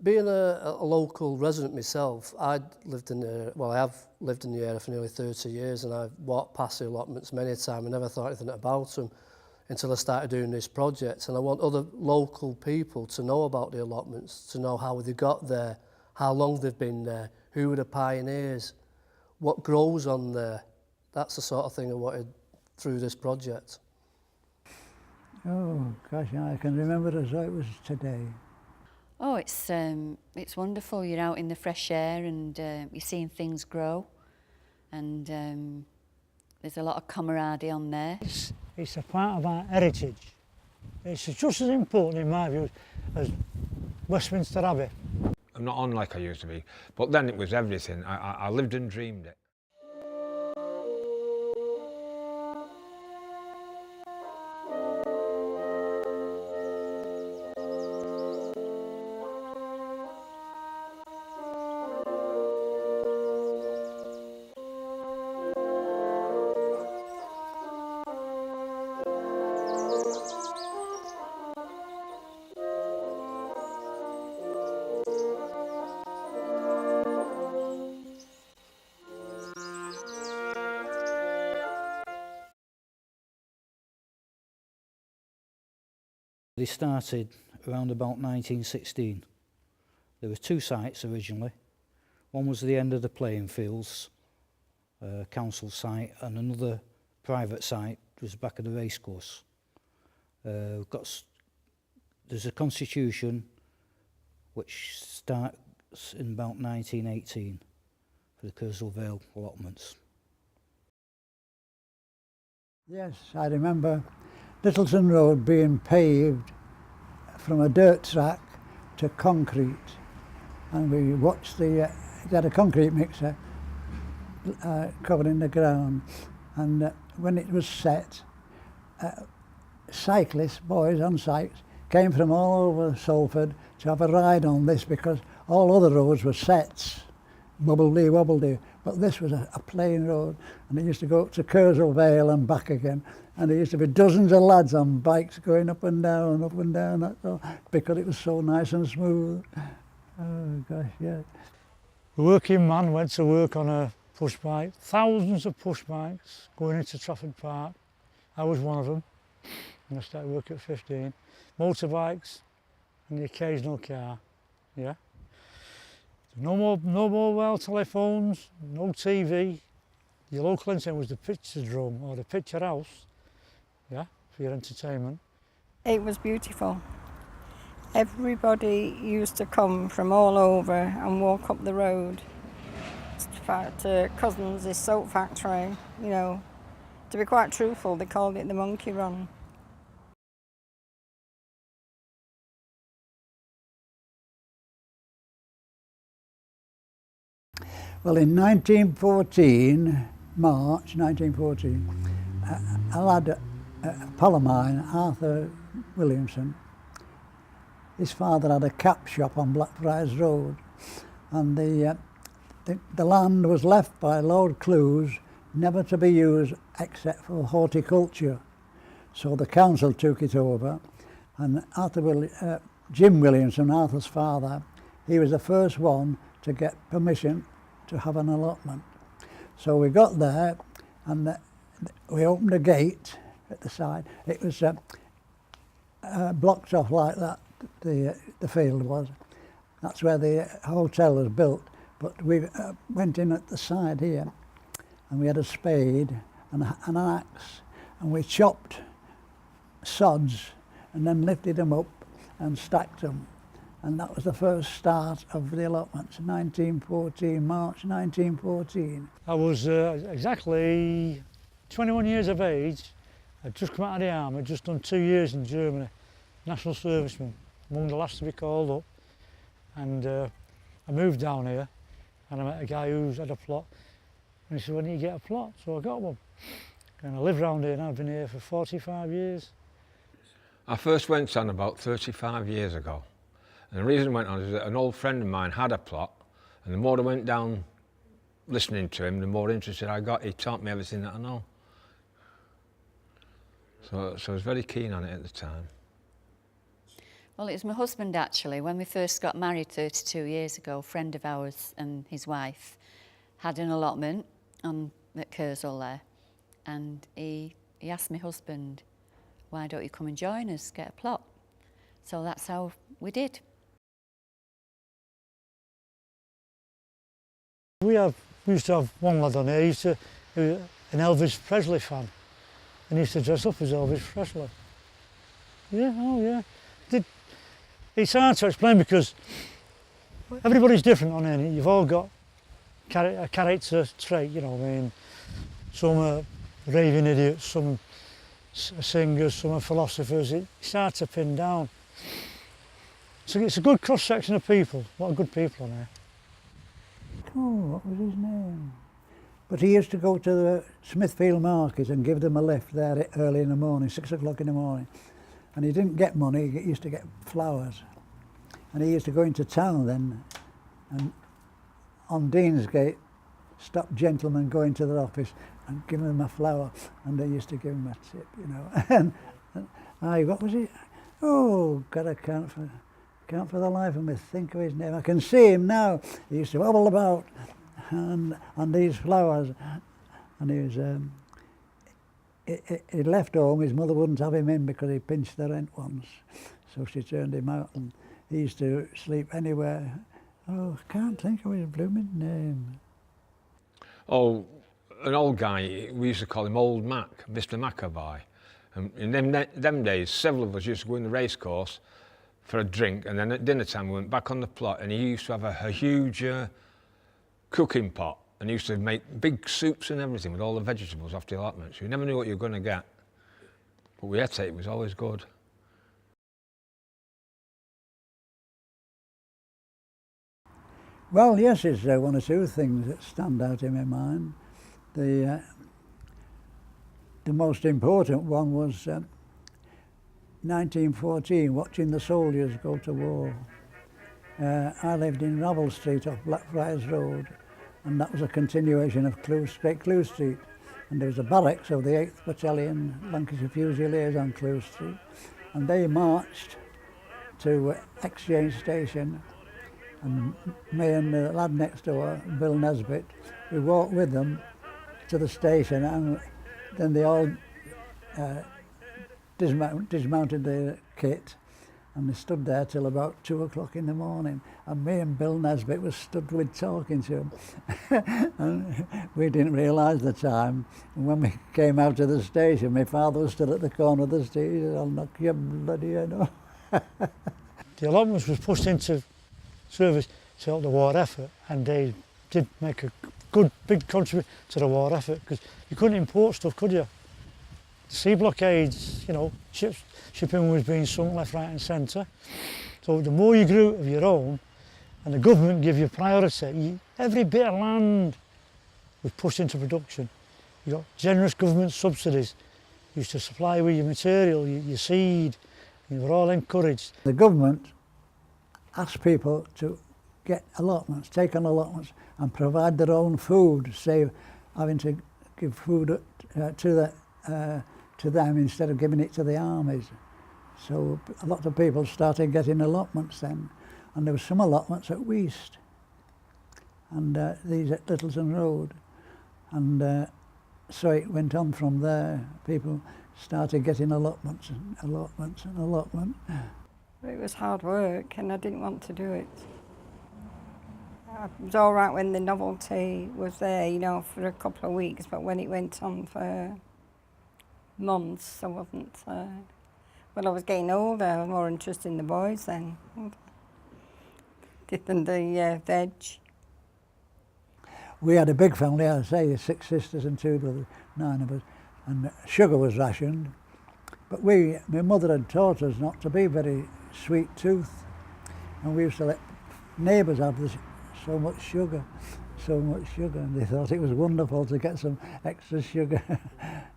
being a local resident myself, I have lived in the area for nearly 30 years, and I've walked past the allotments many times and never thought anything about them until I started doing this project. And I want other local people to know about the allotments, to know how they got there, how long they've been there, who were the pioneers, what grows on there. That's the sort of thing I wanted through this project. Oh gosh, I can remember it as though it was today. Oh, it's wonderful. You're out in the fresh air and you're seeing things grow, and there's a lot of camaraderie on there. It's a part of our heritage. It's just as important, in my view, as Westminster Abbey. I'm not on like I used to be, but then it was everything. I lived and dreamed it. They started around about 1916. There were two sites originally. One was the end of the playing fields, council site, and another private site was back of the racecourse. There's a constitution which starts in about 1918 for the Kersal Vale allotments. Yes, I remember Littleton Road being paved from a dirt track to concrete, and we watched it had a concrete mixer covering the ground, and when it was set, cyclists, boys on cycles, came from all over Salford to have a ride on this, because all other roads were sets, wobble-dee, wobble-dee, but this was a plain road, and it used to go up to Kersal Vale and back again. And there used to be dozens of lads on bikes going up and down, that's all, because it was so nice and smooth. Oh gosh, yeah. The working man went to work on a push bike, thousands of push bikes going into Trafford Park. I was one of them, and I started work at 15. Motorbikes and the occasional car, yeah. No more mobile telephones, no TV. Your local entertainment was the picture-drome or the picture house, yeah, for your entertainment. It was beautiful. Everybody used to come from all over and walk up the road to Cousins' soap factory. You know, to be quite truthful, they called it the Monkey Run. Well, in 1914, March 1914, a lad, a pal of mine, Arthur Williamson, his father had a cap shop on Blackfriars Road, and the land was left by Lord Clews never to be used except for horticulture. So the council took it over, and Jim Williamson, Arthur's father, he was the first one to get permission to have an allotment. So we got there, and we opened a gate at the side. It was blocked off like that, the field was. That's where the hotel was built. But we went in at the side here, and we had a spade and an axe, and we chopped sods and then lifted them up and stacked them. And that was the first start of the allotments, 1914, March 1914. I was exactly 21 years of age. I'd just come out of the army, just done 2 years in Germany, national serviceman, among the last to be called up. And I moved down here, and I met a guy who's had a plot, and he said, when do you get a plot? So I got one. And I live round here now, I've been here for 45 years. I first went on about 35 years ago. And the reason I went on is that an old friend of mine had a plot, and the more I went down listening to him, the more interested I got. He taught me everything that I know. So I was very keen on it at the time. Well, it was my husband actually. When we first got married 32 years ago, a friend of ours and his wife had an allotment at Kersall there, and he asked my husband, why don't you come and join us, get a plot? So that's how we did. We used to have one lad on here, he was an Elvis Presley fan, and he used to dress up as Elvis Presley. Yeah, oh yeah. It's hard to explain because everybody's different on here. You've all got a character trait, you know what I mean. Some are raving idiots, some are singers, some are philosophers. It's hard to pin down. So it's a good cross-section of people. A lot of good people on here. Oh, what was his name? But he used to go to the Smithfield Market and give them a lift there early in the morning, 6 o'clock in the morning. And he didn't get money, he used to get flowers. And he used to go into town then, and on Deansgate, stop gentlemen going to their office and give them a flower, and they used to give him a tip, you know. And what was it? Oh, God, I can't for the life of me think of his name. I can see him now. He used to wobble about on these flowers, and he was. He left home, his mother wouldn't have him in because he pinched the rent once, so she turned him out, and he used to sleep anywhere. Oh, I can't think of his blooming name. Oh, an old guy, we used to call him Old Mac, Mr. Macaboy. And in them days, several of us used to go in the racecourse for a drink, and then at dinner time we went back on the plot, and he used to have a huge cooking pot, and he used to make big soups and everything with all the vegetables off the allotment. So you never knew what you were going to get. But we ate it, it was always good. Well, yes, there's one or two things that stand out in my mind. The most important one was 1914, watching the soldiers go to war. I lived in Ravel Street off Blackfriars Road, and that was a continuation of Great Clew Street. And there was a barracks of the 8th Battalion Lancashire Fusiliers on Clew Street, and they marched to Exchange Station, and me and the lad next door, Bill Nesbitt, we walked with them to the station, and then they all dismounted their kit, and they stood there till about 2 o'clock in the morning, and me and Bill Nesbitt was stood with talking to them. And we didn't realise the time, and when we came out of the station, my father was stood at the corner of the street. He said, "I'll knock your bloody head off." The allotments was pushed into service to help the war effort, and they did make a good big contribution to the war effort, because you couldn't import stuff, could you? The sea blockades, you know, shipping was being sunk left, right and centre. So the more you grew of your own, and the government give you priority, every bit of land was pushed into production. You got generous government subsidies, used to supply with your material, your seed, you were all encouraged. The government asked people to get allotments, take on allotments, and provide their own food, save having to give food to them instead of giving it to the armies. So a lot of people started getting allotments then, and there were some allotments at Weast, and these at Littleton Road, and so it went on from there. People started getting allotments and allotments and allotment. It was hard work, and I didn't want to do it. It was all right when the novelty was there, you know, for a couple of weeks, but when it went on for months, I wasn't. Well, I was getting older, I was more interested in the boys then than the veg. We had a big family, I'd say 6 sisters and 2 brothers, 9 of us, and sugar was rationed. But my mother had taught us not to be very sweet toothed, and we used to let neighbours have so much sugar, and they thought it was wonderful to get some extra sugar,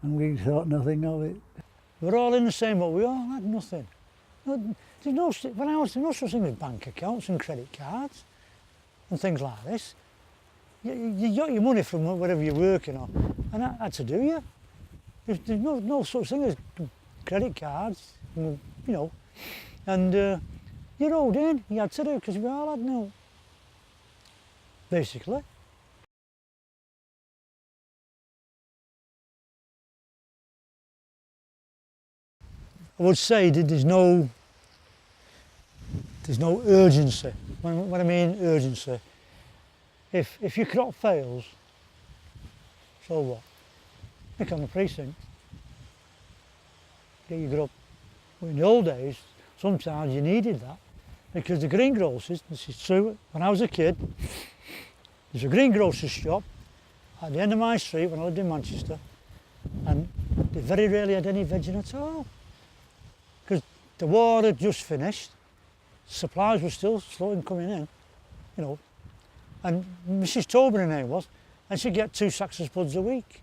and we thought nothing of it. We're all in the same boat, we all had nothing. There's no such thing as bank accounts and credit cards and things like this. You got your money from whatever you're working on, and that had to do you. There's no such thing as credit cards, you know. And you rode in, you had to do, because we all had no, basically. I would say that there's no urgency. When I mean urgency, if your crop fails, so what? Pick on the precinct, get your grub. But in the old days, sometimes you needed that, because the greengrocers, this is true, when I was a kid, there's a greengrocer's shop at the end of my street when I lived in Manchester, and they very rarely had any veg at all, because the war had just finished, supplies were still slow in coming in, you know, and Mrs. Tobin, her name was, and she'd get 2 sacks of spuds a week,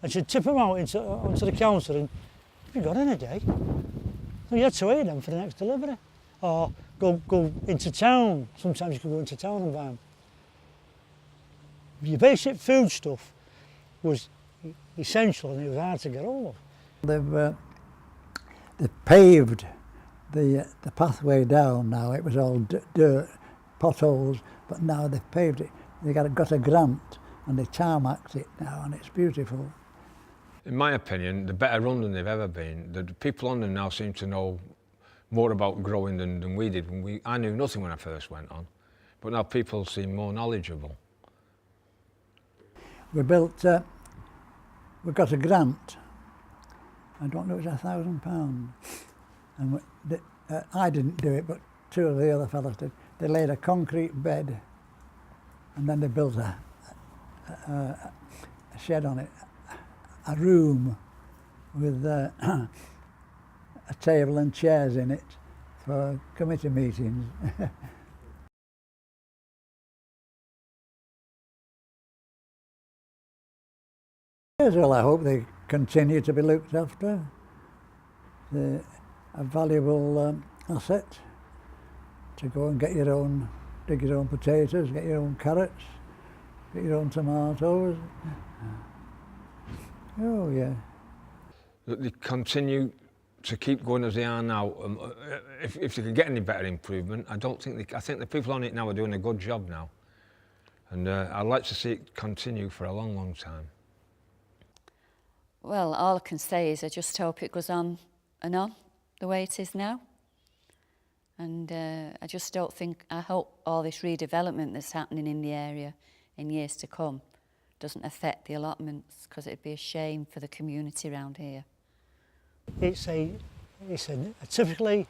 and she'd tip them out onto the counter, and we got in a day. So you had to eat them for the next delivery, or go into town. Sometimes you could go into town and buy them. Your basic food stuff was essential, and it was hard to get hold of. They've paved the pathway down now. It was all dirt, potholes, but now they've paved it. They got a grant and they tarmacked it now, and it's beautiful. In my opinion, they're better run than they've ever been. The people on them now seem to know more about growing than we did. I knew nothing when I first went on, but now people seem more knowledgeable. We we got a grant. I don't know, it was £1,000. And I didn't do it, but 2 of the other fellows did. They laid a concrete bed, and then they built a shed on it, a room with a table and chairs in it for committee meetings. Well, I hope they continue to be looked after. They're a valuable asset to go and get your own, dig your own potatoes, get your own carrots, get your own tomatoes. Oh yeah. That they continue to keep going as they are now. If they can get any better improvement, I think the people on it now are doing a good job now, and I'd like to see it continue for a long, long time. Well, all I can say is I just hope it goes on and on the way it is now. And I hope all this redevelopment that's happening in the area in years to come doesn't affect the allotments, because it'd be a shame for the community around here. It's a typically,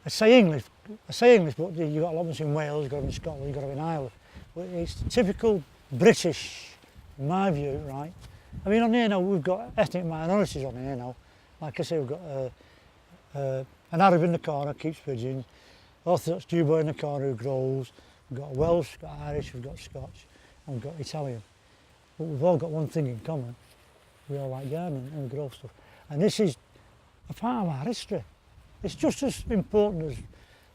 I say English, but you've got allotments in Wales, you've got them in Scotland, you've got them in Ireland. But it's typical British, in my view, right? I mean, on here now, we've got ethnic minorities on here now. Like I say, we've got an Arab in the corner, keeps pigeons, Orthodox Jew boy in the corner who grows, we've got Welsh, we've got Irish, we've got Scotch, and we've got Italian. But we've all got one thing in common. We all like gardening and we grow stuff. And this is a part of our history. It's just as important as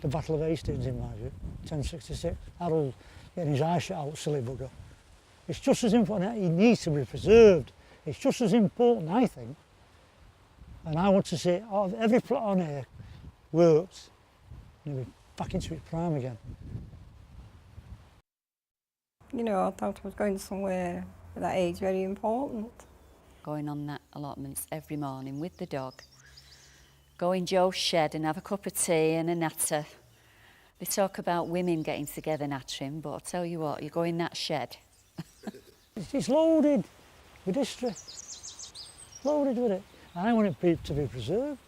the Battle of Hastings, in my view, 1066. Harold getting his eye shot out, silly bugger. It's just as important. It needs to be preserved. It's just as important, I think. And I want to see every plot on here works, and it'll be back into its prime again. You know, I thought I was going somewhere at that age very important. Going on that allotments every morning with the dog, go in Joe's shed and have a cup of tea and a natter. They talk about women getting together nattering, but I'll tell you what, you go in that shed. It's loaded with history, loaded with it. And I want it to be preserved.